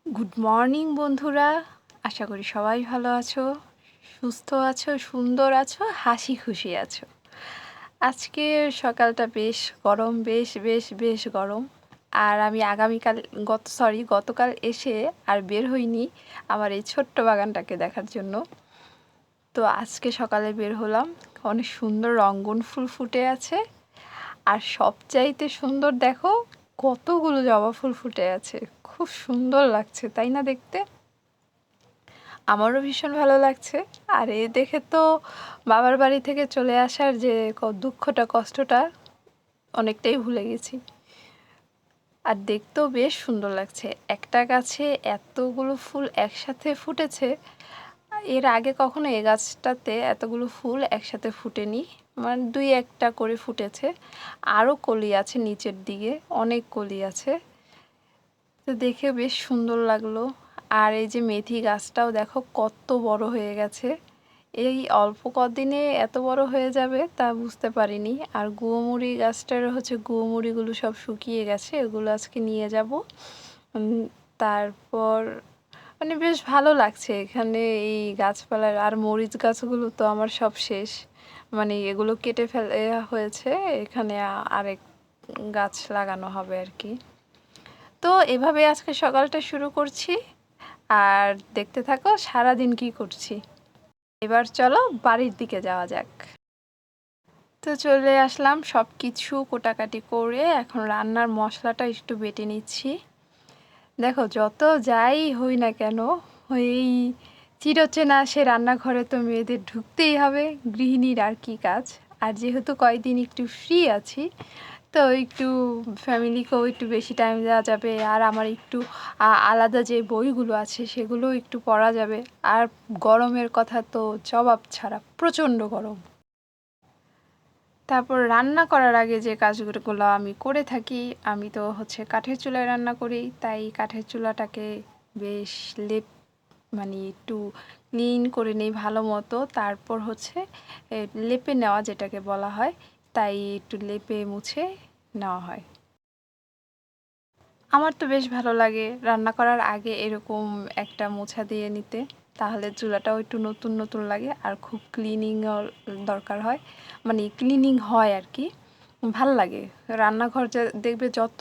Good morning বন্ধুরা, আশা করি সবাই ভালো আছো, সুস্থ আছো, সুন্দর আছো, হাসি খুশি আছো। আজকে সকালটা বেশ গরম, বেশ বেশ বেশ গরম। আর আমি গতকাল এসে আর বের হইনি আমার এই ছোট্ট বাগানটাকে দেখার জন্য। তো আজকে সকালে বের হলাম, অনেক সুন্দর রঙ্গন ফুল ফুটে আছে। আর সবচাইতে সুন্দর দেখো, কতগুলো জবা ফুল ফুটে আছে, খুব সুন্দর লাগছে তাই না দেখতে? আমারও ভীষণ ভালো লাগছে। আর এ দেখে তো বাবার বাড়ি থেকে চলে আসার যে দুঃখটা, কষ্টটা অনেকটাই ভুলে গেছি। আর দেখতেও বেশ সুন্দর লাগছে, একটা গাছে এতগুলো ফুল একসাথে ফুটেছে। এর আগে কখনো এ গাছটাতে এতগুলো ফুল একসাথে ফুটেনি, মানে দুই একটা করে ফুটেছে। আরও কলি আছে নিচের দিকে, অনেক কলি আছে, তো দেখে বেশ সুন্দর লাগলো। আর এই যে মেথি গাছটাও দেখো কত বড় হয়ে গেছে, এই অল্প কদিনে এত বড় হয়ে যাবে তা বুঝতে পারিনি। আর গুয়োমুড়ি গাছটার গুয়োমুড়িগুলো সব শুকিয়ে গেছে, এগুলো আজকে নিয়ে যাব। তারপর মানে বেশ ভালো লাগছে এখানে এই গাছপালার। আর মরিচ গাছগুলো তো আমার সব শেষ, মানে এগুলো কেটে ফেলে হয়েছে, এখানে আরেক গাছ লাগানো হবে আর কি। তো এভাবে আজকে সকালটা শুরু করছি, আর দেখতে থাকো সারাদিন কি করছি। এবার চলো বাড়ির দিকে যাওয়া যাক। তো চলে আসলাম, সব কিছু কোটাকাটি করে এখন রান্নার মশলাটা একটু বেটে নিচ্ছি। দেখো যত যাই হই না কেন, এই চিরচেনা সে রান্নাঘরে তো মেয়েদের ঢুকতেই হবে, গৃহিণীর আর কি কাজ। আর যেহেতু কয়েকদিন একটু ফ্রি আছি, তো একটু ফ্যামিলিকেও একটু বেশি টাইম দেওয়া যাবে। আর আমার একটু আলাদা যে বইগুলো আছে সেগুলোও একটু পড়া যাবে। আর গরমের কথা তো জবাব ছাড়া, প্রচণ্ড গরম। তারপর রান্না করার আগে যে কাজগুলো আমি করে থাকি, আমি তো কাঠের চুলায় রান্না করি, তাই কাঠের চুলাটাকে বেশ মানে একটু ক্লিন করে নিই ভালো মতো। তারপর লেপে নেওয়া যেটাকে বলা হয়, তাই একটু লেপে মুছে নেওয়া হয়। আমার তো বেশ ভালো লাগে রান্না করার আগে এরকম একটা মোছা দিয়ে নিতে, তাহলে চুলাটাও একটু নতুন নতুন লাগে আর খুব ক্লিনিংও দরকার হয়, মানে ক্লিনিং হয় আর কি, ভাল লাগে। রান্নাঘর দেখবে যত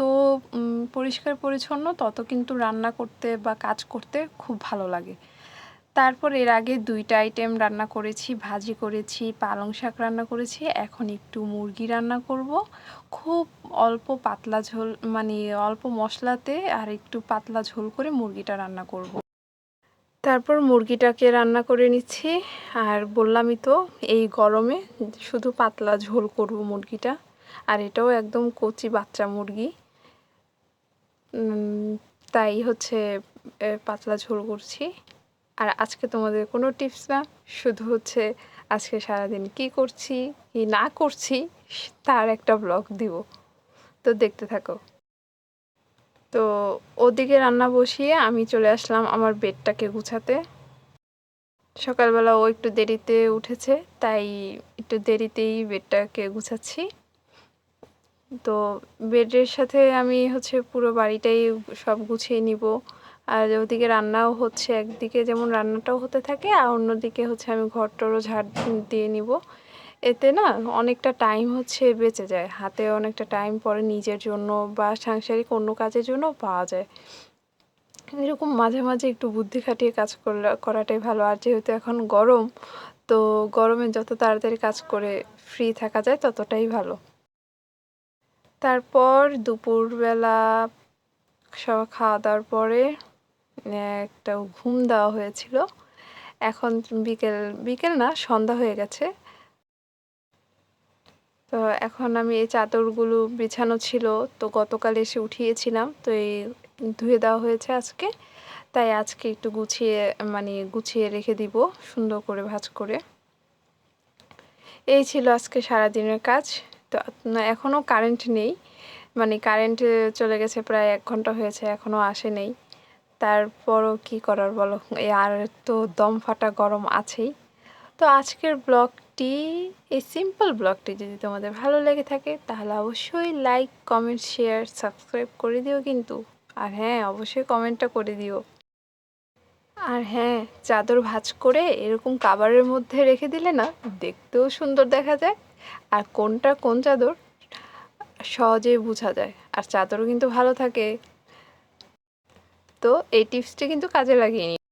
পরিষ্কার পরিচ্ছন্ন, তত কিন্তু রান্না করতে বা কাজ করতে খুব ভালো লাগে। তারপর এর আগে ২টা আইটেম রান্না করেছি, ভাজি করেছি, পালং শাক রান্না করেছি, এখন একটু মুরগি রান্না করব। খুব অল্প পাতলা ঝোল, মানে অল্প মশলাতে আর একটু পাতলা ঝোল করে মুরগিটা রান্না করব। তারপর মুরগিটাকে রান্না করে নিচ্ছি। আর বললামই তো, এই গরমে শুধু পাতলা ঝোল করব মুরগিটা। আর এটাও একদম কচি বাচ্চা মুরগি, তাই পাতলা ঝোল করছি। আর আজকে তোমাদের কোনো টিপস না, শুধু আজকে সারাদিন কি করছি কি না করছি তার একটা ব্লগ দিব, তো দেখতে থাকো। তো ওদিকে রান্না বসিয়ে আমি চলে আসলাম আমার বেডটাকে গুছাতে। সকালবেলা ও একটু দেরিতে উঠেছে, তাই একটু দেরিতেই বেডটাকে গুছাচ্ছি। তো বেডের সাথে আমি পুরো বাড়িটাই সব গুছিয়ে নিব। আর ওদিকে রান্নাও হচ্ছে, একদিকে যেমন রান্নাটাও হতে থাকে, আর অন্যদিকে আমি ঘরটরও ঝাড় দিয়ে নিব। এতে না অনেকটা টাইম বেঁচে যায়, হাতে অনেকটা টাইম পরে নিজের জন্য বা সাংসারিক অন্য কাজের জন্য পাওয়া যায়। এরকম মাঝে মাঝে একটু বুদ্ধি খাটিয়ে কাজ করাটাই ভালো। আর যেহেতু এখন গরম, তো গরমে যত তাড়াতাড়ি কাজ করে ফ্রি থাকা যায় ততটাই ভালো। তারপর দুপুরবেলা সব খাওয়া দাওয়ার পরে একটা ঘুম দেওয়া হয়েছিল। এখন বিকেল বিকেল না, সন্ধ্যা হয়ে গেছে। তো এখন আমি এই চাদরগুলো বিছানো ছিল, তো গতকাল এসে উঠিয়েছিলাম, তো এই ধুয়ে দেওয়া হয়েছে আজকে। তাই আজকে একটু গুছিয়ে রেখে দিব সুন্দর করে ভাঁজ করে। এই ছিল আজকে সারাদিনের কাজ। তো এখনও কারেন্ট নেই, মানে কারেন্ট চলে গেছে প্রায় 1 ঘন্টা হয়েছে, এখনও আসে নেই। তারপরও কি করার বলো, আর তো দম ফাটা গরম আছেই। তো আজকের ব্লগটি, এই সিম্পল ব্লগটি যদি তোমাদের ভালো লেগে থাকে, তাহলে অবশ্যই লাইক, কমেন্ট, শেয়ার, সাবস্ক্রাইব করে দিও কিন্তু। আর হ্যাঁ, অবশ্যই কমেন্টটা করে দিও। আর হ্যাঁ, চাদর ভাঁজ করে এরকম কাভারের মধ্যে রেখে দিলে না দেখতেও সুন্দর দেখা যায়, আর কোনটা কোন চাদর সহজেই বোঝা যায়, আর চাদরও কিন্তু ভালো থাকে। তো এই টিপসটি কিন্তু কাজে লাগিয়ে নিই।